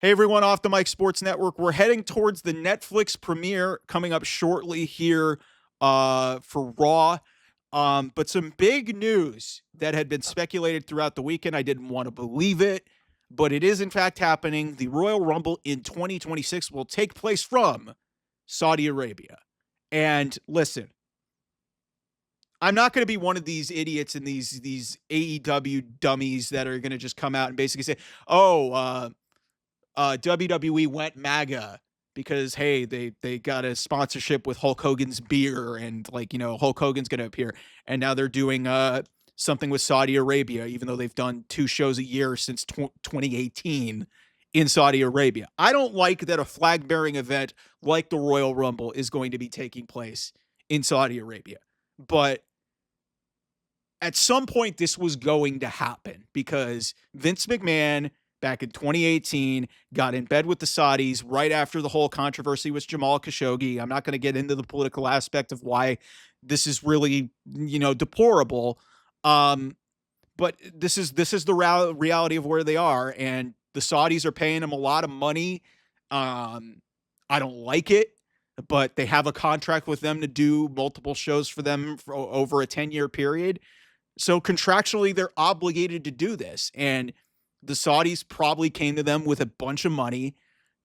Hey everyone, off the Mike Sports Network. We're heading towards the Netflix premiere coming up shortly here for Raw. But some big news that had been speculated throughout the weekend. I didn't want to believe it, but it is in fact happening. The Royal Rumble in 2026 will take place from Saudi Arabia. And listen, I'm not going to be one of these idiots and these AEW dummies that are going to just come out and basically say, "Oh, WWE went MAGA because hey, they got a sponsorship with Hulk Hogan's beer and Hulk Hogan's gonna appear, and now they're doing something with Saudi Arabia, even though they've done 2 shows a year since 2018 in Saudi Arabia. I don't like that a flag bearing event like the Royal Rumble is going to be taking place in Saudi Arabia, but at some point this was going to happen because Vince McMahon back in 2018 got in bed with the Saudis right after the whole controversy with Jamal Khashoggi. I'm not going to get into the political aspect of why this is really, deplorable. Um, but this is the reality of where they are, and the Saudis are paying them a lot of money. I don't like it, but they have a contract with them to do multiple shows for them for over a 10-year period. So contractually, they're obligated to do this. And the Saudis probably came to them with a bunch of money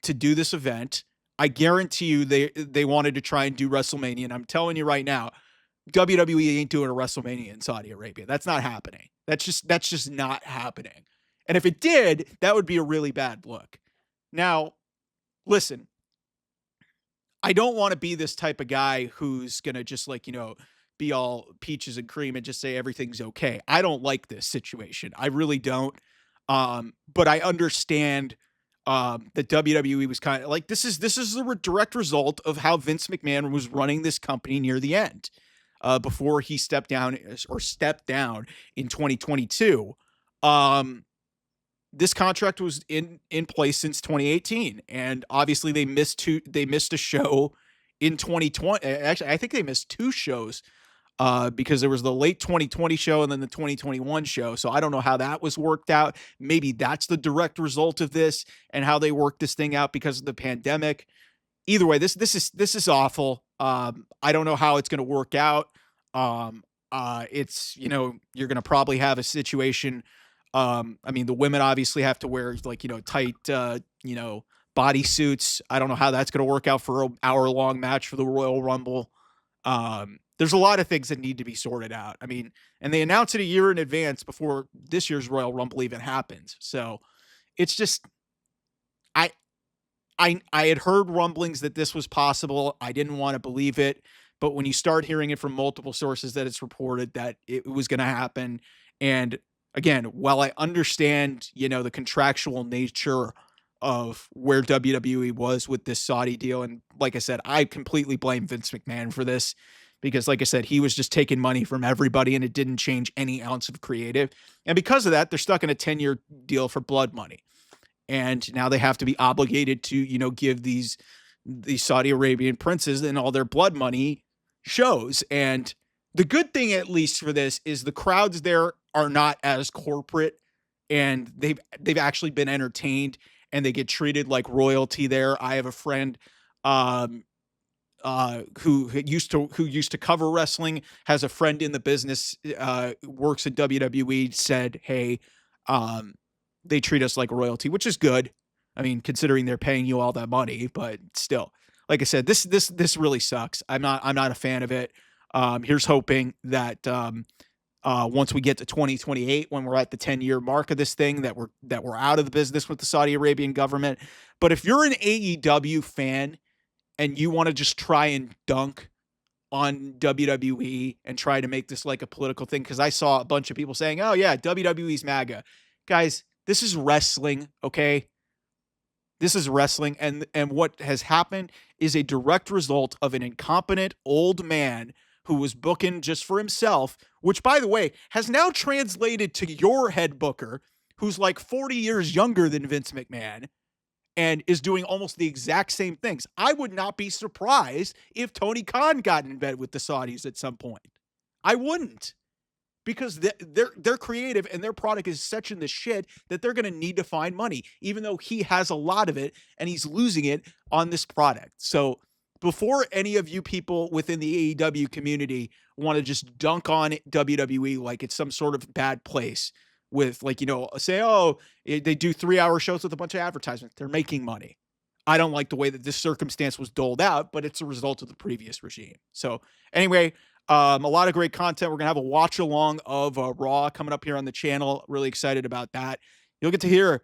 to do this event. I guarantee you they wanted to try and do WrestleMania. And I'm telling you right now, WWE ain't doing a WrestleMania in Saudi Arabia. That's not happening. That's just not happening. And if it did, that would be a really bad look. Now, listen, I don't want to be this type of guy who's going to just be all peaches and cream and just say everything's okay. I don't like this situation. I really don't. But I understand that WWE was kind of like this is the direct result of how Vince McMahon was running this company near the end, before he stepped down in 2022. This contract was in place since 2018, and obviously they missed a show in 2020. Actually, I think they missed 2 shows because there was the late 2020 show and then the 2021 show. So I don't know how that was worked out. Maybe that's the direct result of this and how they worked this thing out because of the pandemic. Either way, this is awful. I don't know how it's going to work out. It's you're going to probably have a situation. I mean, the women obviously have to wear tight body suits. I don't know how that's going to work out for an hour-long match for the Royal Rumble. There's a lot of things that need to be sorted out. I mean, and they announce it a year in advance before this year's Royal Rumble even happens. So it's just, I, I had heard rumblings that this was possible. I didn't want to believe it, but when you start hearing it from multiple sources that it's reported that it was going to happen, and again, while I understand, the contractual nature of where WWE was with this Saudi deal, and like I said, I completely blame Vince McMahon for this because, like I said, he was just taking money from everybody, and it didn't change any ounce of creative. And because of that, they're stuck in a 10-year deal for blood money, and now they have to be obligated to, give these Saudi Arabian princes and all their blood money shows. And the good thing, at least for this, is the crowds there are not as corporate, and they've actually been entertained, and they get treated like royalty there. I have a friend who used to cover wrestling, has a friend in the business, works at WWE, said, "Hey, they treat us like royalty," which is good. I mean, considering they're paying you all that money, but still, like I said, this really sucks. I'm not a fan of it. Here's hoping that once we get to 2028, when we're at the 10-year mark of this thing, that we're out of the business with the Saudi Arabian government. But if you're an AEW fan and you want to just try and dunk on WWE and try to make this like a political thing, because I saw a bunch of people saying, "Oh yeah, WWE's MAGA." Guys, this is wrestling, okay? This is wrestling, and what has happened is a direct result of an incompetent old man who was booking just for himself, which, by the way, has now translated to your head booker, who's like 40 years younger than Vince McMahon and is doing almost the exact same things. I would not be surprised if Tony Khan got in bed with the Saudis at some point. I wouldn't. because they're creative and their product is such in the shit that they're going to need to find money, even though he has a lot of it and he's losing it on this product. So before any of you people within the AEW community want to just dunk on WWE like it's some sort of bad place with like, say, oh, they do 3-hour shows with a bunch of advertisements. They're making money. I don't like the way that this circumstance was doled out, but it's a result of the previous regime. So anyway, a lot of great content. We're going to have a watch along of Raw coming up here on the channel. Really excited about that. You'll get to hear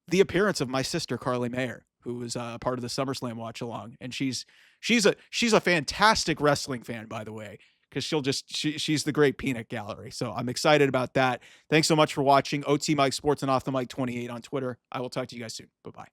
the appearance of my sister, Carly Mayer, who was part of the SummerSlam watch along. And she's a fantastic wrestling fan, by the way, because she's the great peanut gallery. So I'm excited about that. Thanks so much for watching. OT Mike Sports and Off the Mic 28 on Twitter. I will talk to you guys soon. Bye-bye.